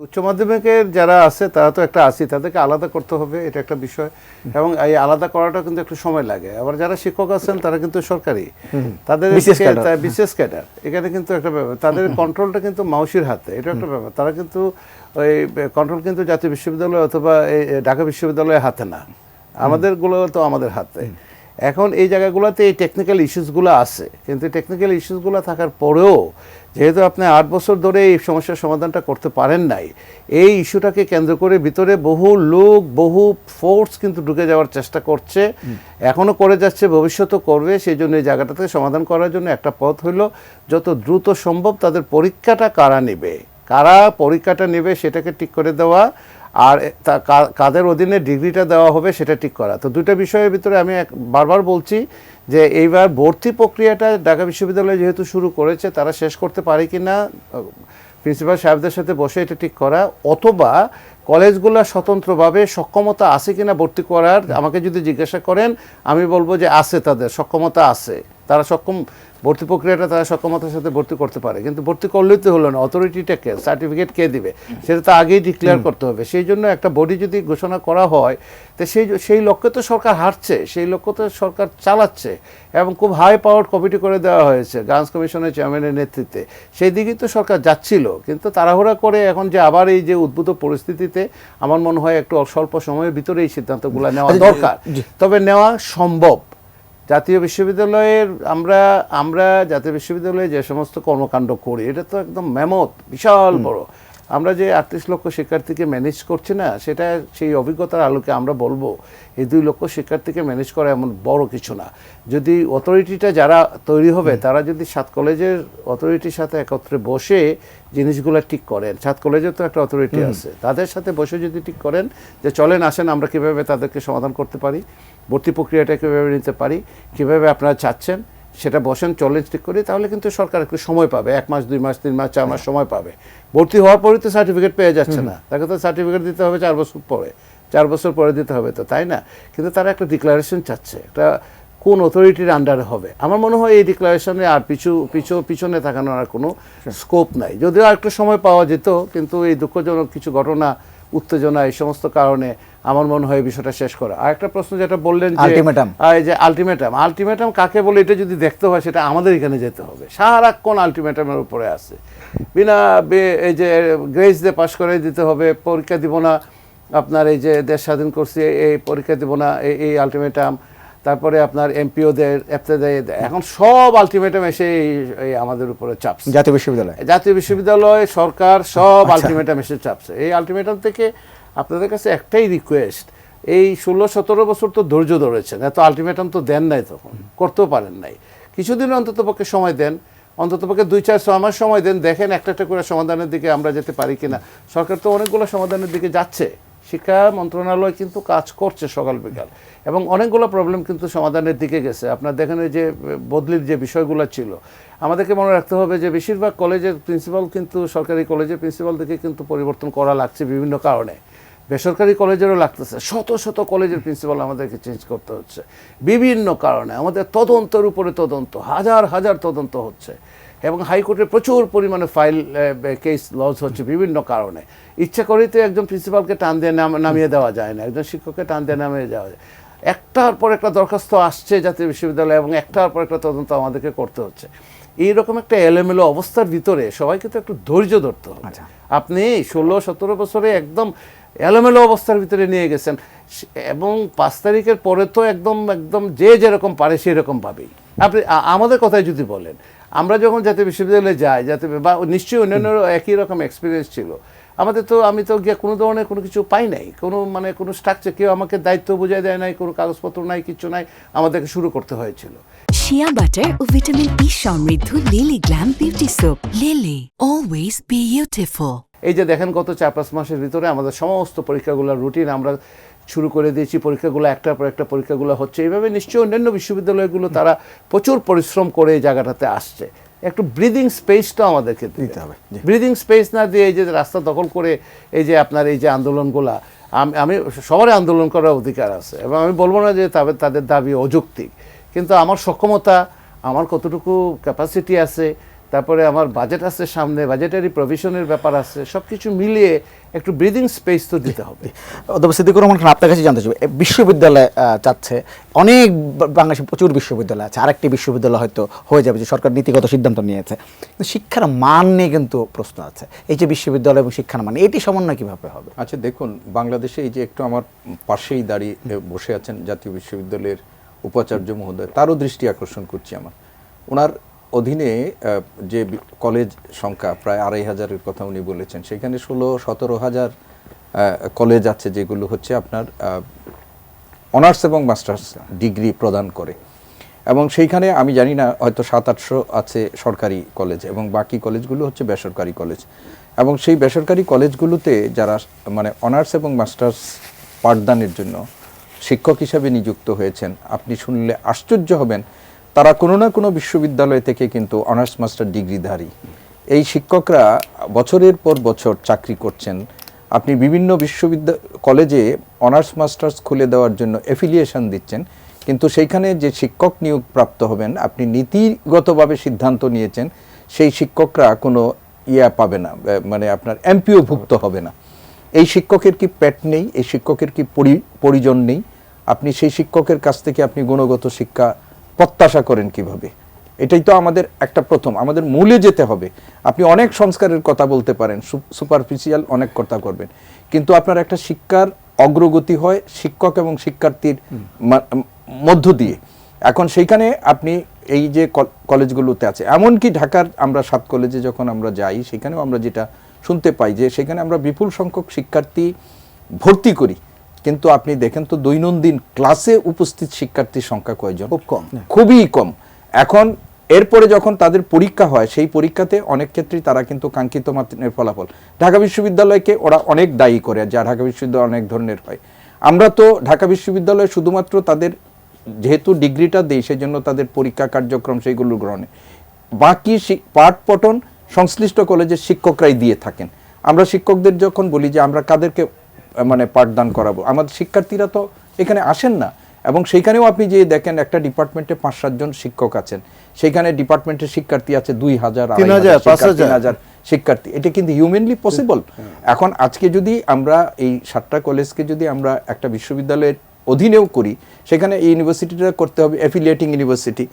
উচ্চ মাধ্যমিকের যারা আছে তারা তো একটা আছে, তাদেরকে আলাদা করতে হবে, এটা একটা বিষয়। এবং এই আলাদা করাটা কিন্তু একটু সময় লাগে। আবার যারা শিক্ষক আছেন তারা কিন্তু সরকারি, তাদের বিশেষ ক্যাডার, এখানে কিন্তু একটা ব্যাপার, তাদের কন্ট্রোলটা কিন্তু মাউসির হাতে, এটা একটা ব্যাপার। তারা কিন্তু ওই কন্ট্রোল কিন্তু জাতীয় বিশ্ববিদ্যালয় অথবা এই ঢাকা বিশ্ববিদ্যালয়ের হাতে না, আমাদেরগুলো তো আমাদের হাতে। এখন এই জায়গাগুলোতে এই টেকনিক্যাল ইস্যুসগুলো আছে, কিন্তু টেকনিক্যাল ইস্যুসগুলো থাকার পরেও যেহেতু আপনি 8 বছর ধরে এই সমস্যার সমাধানটা করতে পারেন নাই, এই ইস্যুটাকে কেন্দ্র করে ভিতরে বহু লোক, বহু ফোর্স কিন্তু ঢুকে যাওয়ার চেষ্টা করছে, এখনও করে যাচ্ছে, ভবিষ্যতেও করবে। সেই জন্য এই জায়গাটাতে সমাধান করার জন্য একটা পথ হলো যত দ্রুত সম্ভব তাদের পরীক্ষাটা কারা নেবে, কারা পরীক্ষাটা নেবে সেটাকে ঠিক করে দেওয়া, আর কাদের অধীনে ডিগ্রিটা দেওয়া হবে সেটা ঠিক করা। তো দুইটা বিষয়ের ভিতরে আমি বারবার বলছি যে এইবার ভর্তি প্রক্রিয়াটা ঢাকা বিশ্ববিদ্যালয় যেহেতু শুরু করেছে, তারা শেষ করতে পারে কি না প্রিন্সিপাল সাহেবদের সাথে বসে এটা ঠিক করা, অথবা কলেজগুলো স্বতন্ত্রভাবে সক্ষমতা আছে কিনা ভর্তি করার। আমাকে যদি জিজ্ঞাসা করেন আমি বলবো যে আছে, তাদের সক্ষমতা আছে, তারা সক্ষম, ভর্তি প্রক্রিয়াটা তারা সক্ষমতার সাথে ভর্তি করতে পারে। কিন্তু ভর্তি করলেই তো হলো না, অথরিটিটা কে, সার্টিফিকেট কে দিবে সেটা তো আগেই ডিক্লেয়ার করতে হবে। সেই জন্য একটা বডি যদি ঘোষণা করা হয়, তো সেই লক্ষ্যে তো সরকার হাঁটছে, সেই লক্ষ্য তো সরকার চালাচ্ছে, এবং খুব হাই পাওয়ার্ড কমিটি করে দেওয়া হয়েছে গার্লস কমিশনের চেয়ারম্যানের নেতৃত্বে। সেই দিকেই তো সরকার যাচ্ছিল, কিন্তু তাড়াহুড়া করে এখন যে আবার এই যে উদ্ভূত পরিস্থিতিতে আমার মনে হয় একটু স্বল্প সময়ের ভিতরে এই সিদ্ধান্তগুলো নেওয়া দরকার, তবে নেওয়া সম্ভব। জাতীয় বিশ্ববিদ্যালয়ের আমরা জাতীয় বিশ্ববিদ্যালয়ে যে সমস্ত কর্মকাণ্ড করি, এটা তো একদম ম্যামথ, বিশাল বড়। আমরা যে 38 লক্ষ শিক্ষার্থীকে ম্যানেজ করছি না, সেটা সেই অভিজ্ঞতার আলোকে আমরা বলবো এই 2 লক্ষ শিক্ষার্থীকে ম্যানেজ করা এমন বড় কিছু না। যদি অথরিটিটা যারা তৈরি হবে, তারা যদি 7 কলেজের অথরিটির সাথে একত্রে বসে জিনিসগুলো ঠিক করেন, 7 কলেজের তো একটা অথরিটি আছে, তাদের সাথে বসে যদি ঠিক করেন যে চলেন আসেন আমরা কীভাবে তাদেরকে সমাধান করতে পারি, ভর্তি প্রক্রিয়াটা কীভাবে নিতে পারি, কীভাবে আপনারা চাচ্ছেন সেটা বসেন, চ্যালেঞ্জ ঠিক করি, তাহলে কিন্তু সরকার একটু সময় পাবে, 1 মাস 2 মাস 3 মাস 4 মাস সময় পাবে। ভর্তি হওয়ার পরেই তো সার্টিফিকেট পেয়ে যাচ্ছে না, তাকে তো সার্টিফিকেট দিতে হবে 4 বছর পরে, 4 বছর পরে দিতে হবে তো, তাই না? কিন্তু তারা একটা ডিক্লারেশন চাচ্ছে, একটা কোন অথরিটির আন্ডারে হবে। আমার মনে হয় এই ডিক্লারেশনে আর পিছনে তাকানোর আর কোনো স্কোপ নাই। যদিও আর একটু সময় পাওয়া যেত, কিন্তু এই দুঃখজনক কিছু ঘটনা, উত্তেজনা, এই সমস্ত কারণে আমার মনে হয় বিষয়টা শেষ করা। আর একটা প্রশ্ন যেটা বললেন যে আলটিমেটাম কাকে বলে, এটা যদি দেখতে হয় সেটা আমাদের এখানে যেতে হবে। সারাক্ষণ আলটিমেটামের উপরে আছে, বিনা এই যে গ্রেস দিয়ে পাশ করে দিতে হবে, পরীক্ষা দিব না, আপনার এই যে দেশ স্বাধীন করছি এই পরীক্ষা দিব না, এই আলটিমেটাম, তারপরে আপনার এমপিওদের এখন সব আলটিমেটাম এসে এই আমাদের উপরে চাপছে। জাতীয় বিশ্ববিদ্যালয় সরকার সব আলটিমেটাম এসে চাপছে। এই আলটিমেটাম থেকে আপনাদের কাছে একটাই রিকোয়েস্ট, এই 16-17 বছর তো ধৈর্য ধরেছেন, এত আলটিমেটাম তো দেন নাই, তখন করতেও পারেন নাই। কিছুদিন অন্তত পক্ষে সময় দেন, অন্তত পক্ষে 2-4 মাস সময় দেন, দেখেন একটা একটা করে সমাধানের দিকে আমরা যেতে পারি কিনা। সরকার তো অনেকগুলো সমাধানের দিকে যাচ্ছে, শিক্ষা মন্ত্রণালয় কিন্তু কাজ করছে সকাল বিকাল, এবং অনেকগুলো প্রবলেম কিন্তু সমাধানের দিকে গেছে। আপনার দেখেন যে বদলির যে বিষয়গুলো ছিল, আমাদেরকে মনে রাখতে হবে যে বেশিরভাগ কলেজের প্রিন্সিপাল কিন্তু সরকারি কলেজের প্রিন্সিপাল থেকে কিন্তু পরিবর্তন করা লাগছে বিভিন্ন কারণে, বেসরকারি কলেজেরও লাগতেছে। শত শত কলেজের প্রিন্সিপাল আমাদেরকে চেঞ্জ করতে হচ্ছে বিভিন্ন কারণে। আমাদের তদন্তের উপরে তদন্ত, হাজার হাজার তদন্ত হচ্ছে, এবং হাইকোর্টে প্রচুর পরিমাণে ফাইল কেস লজ হচ্ছে বিভিন্ন কারণে। ইচ্ছা করেই তো একজন প্রিন্সিপালকে টান দিয়ে নামিয়ে দেওয়া যায় না, একজন শিক্ষককে টান দিয়ে নামিয়ে দেওয়া যায়। একটার পর একটা দরখাস্ত আসছে জাতীয় বিশ্ববিদ্যালয়, এবং একটার পর একটা তদন্ত আমাদেরকে করতে হচ্ছে। এইরকম একটা এলোমেলো অবস্থার ভিতরে সবাইকে তো একটু ধৈর্য ধরতে হবে। আপনি 16-17 বছরে একদম এলোমেলো অবস্থার ভিতরে নিয়ে গেছেন, এবং 5 তারিখের পরে তো একদম যে যেরকম পারে সেরকম পাবেই। আপনি আমাদের কথাই যদি বলেন, আমরা যখন জাতীয় বিশ্ববিদ্যালয়ে যাই, বা নিশ্চয়ই অন্যান্য একই রকম এক্সপিরিয়েন্স ছিল আমাদের, তো আমি তো গিয়ে কোনো ধরনের কোনো কিছু পাই নাই, কোনো স্ট্রাকচার, কেউ আমাকে দায়িত্ব বুঝাই দেয় নাই, কোনো কাগজপত্র নাই, কিছু নাই, আমাদেরকে শুরু করতে হয়েছিল। শিয়া বাটার ও ভিটামিন ই সমৃদ্ধ lily glam beauty soap. Lily, always beautiful. এই যে দেখেন গত 4-5 মাসের ভিতরে আমাদের সমস্ত পরীক্ষাগুলোর রুটিন আমরা শুরু করে দিয়েছি, পরীক্ষাগুলো একটার পর একটা পরীক্ষাগুলো হচ্ছে। এইভাবে নিশ্চয়ই অন্যান্য বিশ্ববিদ্যালয়গুলো তারা প্রচুর পরিশ্রম করে এই জায়গাটাতে আসছে। একটু ব্রিদিং স্পেসটা আমাদেরকে দিতে হবে। ব্রিদিং স্পেস না দিয়ে এই যে রাস্তা দখল করে এই যে আপনার এই যে আন্দোলনগুলা, আমি সবারই আন্দোলন করার অধিকার আছে, এবং আমি বলবো না যে তাদের দাবি অযৌক্তিক, কিন্তু আমার সক্ষমতা, আমার কতটুকু ক্যাপাসিটি আছে তারপরে আমার বাজেট আছে সামনে, বাজেটারি প্রভিশনের ব্যাপার আছে, সবকিছু মিলিয়ে একটু ব্রিদিং স্পেস তো দিতে হবে। অধ্যাপক সিদ্দিকুর রহমান খান, আপনার কাছে জানতে চাই, বিশ্ববিদ্যালয় চাচ্ছে, অনেক বাংলাদেশে প্রচুর বিশ্ববিদ্যালয় আছে, আরেকটি বিশ্ববিদ্যালয় হয়তো হয়ে যাবে, যে সরকার নীতিগত সিদ্ধান্ত নিয়েছে, কিন্তু শিক্ষার মান নিয়ে কিন্তু প্রশ্ন আছে। এই যে বিশ্ববিদ্যালয় এবং শিক্ষার মান, এটি সমন্বয় কিভাবে হবে? আচ্ছা দেখুন, বাংলাদেশে এই যে একটু আমার পাশেই দাঁড়িয়ে বসে আছেন জাতীয় বিশ্ববিদ্যালয়ের উপাচার্য মহোদয়, তারও দৃষ্টি আকর্ষণ করছি আমার। ওনার অধীনে যে কলেজ সংখ্যা প্রায় ২,৫০০-এর কথা উনি বলেছেন, সেখানে ১৬-১৭,০০০ কলেজ আছে যেগুলো হচ্ছে আপনার অনার্স এবং মাস্টার্স ডিগ্রি প্রদান করে, এবং সেইখানে আমি জানি না হয়তো ৭-৮০০ আছে সরকারি কলেজ, এবং বাকি কলেজগুলো হচ্ছে বেসরকারি কলেজ। এবং সেই বেসরকারি কলেজগুলোতে যারা মানে অনার্স এবং মাস্টার্স পাঠদানের জন্য শিক্ষক হিসাবে নিযুক্ত হয়েছেন, আপনি শুনলে আশ্চর্য হবেন, তারা কোনো না কোনো বিশ্ববিদ্যালয় থেকে কিন্তু অনার্স মাস্টার ডিগ্রিধারী। এই শিক্ষকরা বছরের পর বছর চাকরি করছেন। আপনি বিভিন্ন কলেজে অনার্স মাস্টার্স খুলে দেওয়ার জন্য অ্যাফিলিয়েশন দিচ্ছেন, কিন্তু সেইখানে যে শিক্ষক নিয়োগ প্রাপ্ত হবেন, আপনি নীতিগতভাবে সিদ্ধান্ত নিয়েছেন সেই শিক্ষকরা কোনো পাবে না, মানে আপনার এমপিও ভুক্ত হবে না। এই শিক্ষকের কি পেট নেই? এই শিক্ষকের কি পরিজন নেই? আপনি সেই শিক্ষকের কাছ থেকে আপনি গুণগত শিক্ষা প্রত্যাশা করেন কিভাবে? এটাই তো আমাদের একটা প্রথম, আমাদের মূলে যেতে হবে। আপনি অনেক সংস্কারের কথা বলতে পারেন, সুপারফিশিয়াল অনেক কথা করবেন, কিন্তু আপনার একটা শিক্ষার অগ্রগতি হয় শিক্ষক এবং শিক্ষার্থীর মধ্য দিয়ে। এখন সেইখানে আপনি এই যে কলেজগুলোতে আছে, এমনকি ঢাকার আমরা ৭ কলেজে যখন আমরা যাই, সেখানেও আমরা যেটা শুনতে পাই যে সেখানে আমরা বিপুল সংখ্যক শিক্ষার্থী ভর্তি করি, কিন্তু আপনি দেখেন তো দৈনন্দিন ক্লাসে উপস্থিত শিক্ষার্থীর সংখ্যা কয়জন? খুব কম, খুবই কম। এখন এরপরে যখন তাদের পরীক্ষা হয়, সেই পরীক্ষাতে অনেক ক্ষেত্রেই তারা কিন্তু কাঙ্ক্ষিত মানের ফলাফল, ঢাকা বিশ্ববিদ্যালয়কে ওরা অনেক দায়ী করে, যা ঢাকা বিশ্ববিদ্যালয় অনেক ধরনের হয়। আমরা তো ঢাকা বিশ্ববিদ্যালয়ে শুধুমাত্র তাদের যেহেতু ডিগ্রিটা দেই, সেই জন্য তাদের পরীক্ষা কার্যক্রম সেইগুলো গ্রহণে, বাকি পাঠ পঠন সংশ্লিষ্ট কলেজের শিক্ষকরাই দিয়ে থাকেন। আমরা শিক্ষকদের যখন বলি যে আমরা কাদেরকে মানে পাঠদান করাবো, আমাদের শিক্ষার্থীরা তো এখানে আসেন না। এবং সেইখানেও আপনি যে দেখেন একটা ডিপার্টমেন্টে ৫-৭ জন শিক্ষক আছেন, সেখানে ডিপার্টমেন্টের শিক্ষার্থী আছে ২,০০০, ৩,০০০ শিক্ষার্থী। এটা কিন্তু হিউম্যানলি পসিবল। এখন আজকে যদি আমরা এই ৭টা কলেজকে যদি আমরা একটা বিশ্ববিদ্যালয়ের অধীনেও করি, সেখানে এই ইউনিভার্সিটিটা করতে হবে affiliating university,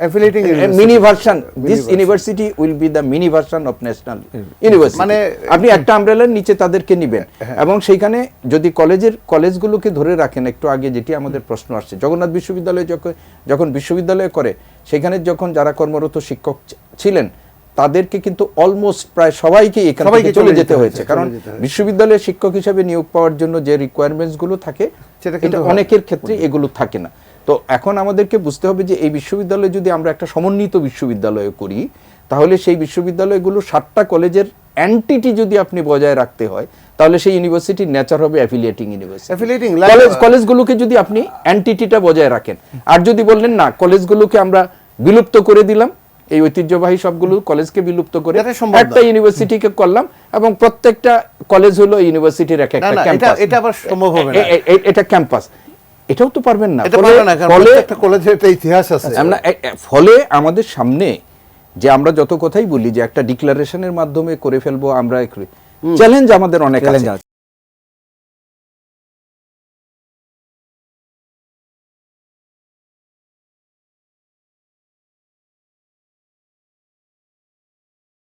mini version. This university will be the mini version of national university. মানে আপনি একটা আমব্রেলার নিচে তাদেরকে নেবেন, এবং সেইখানে যদি কলেজগুলোকে ধরে রাখেন, একটু আগে যেটি আমাদের প্রশ্ন আসছে, জগন্নাথ বিশ্ববিদ্যালয় যখন বিশ্ববিদ্যালয় করে, সেখানে যখন যারা কর্মরত শিক্ষক ছিলেন তাদেরকে কিন্তু অলমোস্ট প্রায় সবাইকে এখান থেকে চলে যেতে হয়েছে, কারণ বিশ্ববিদ্যালয়ের শিক্ষক হিসেবে নিয়োগ পাওয়ার জন্য যে রিকোয়ারমেন্টস গুলো থাকে, এটা অনেকের ক্ষেত্রে এগুলো থাকে না। তো এখন আমাদেরকে বুঝতে হবে যে এই বিশ্ববিদ্যালয় যদি আমরা একটা সমন্বিত বিশ্ববিদ্যালয় করি, তাহলে সেই বিশ্ববিদ্যালয়গুলো ৭টা কলেজের এন্টিটি যদি আপনি বজায় রাখতে হয়, তাহলে সেই ইউনিভার্সিটির নেচার হবে অ্যাফিলিয়েটিং ইউনিভার্সিটি। কলেজগুলোকে যদি আপনি এন্টিটিটা বজায় রাখেন, আর যদি বললেন না কলেজগুলোকে আমরা বিলুপ্ত করে দিলাম, এই ঐতিহ্যবাহী সবগুলো কলেজকে বিলুপ্ত করে একটা ইউনিভার্সিটিকে করলাম, এবং প্রত্যেকটা কলেজ হলো ইউনিভার্সিটির একটা ক্যাম্পাস, এটা আবার সম্ভব হবে না। এটা ক্যাম্পাস, এটাও তো পারবেন না। ফলে একটা কলেজের একটা ইতিহাস আছে। ফলে আমাদের সামনে যে আমরা যত কথাই বলি যে একটা ডিক্লারেশনের মাধ্যমে করে ফেলবো আমরা, চ্যালেঞ্জ আমাদের অনেক আছে।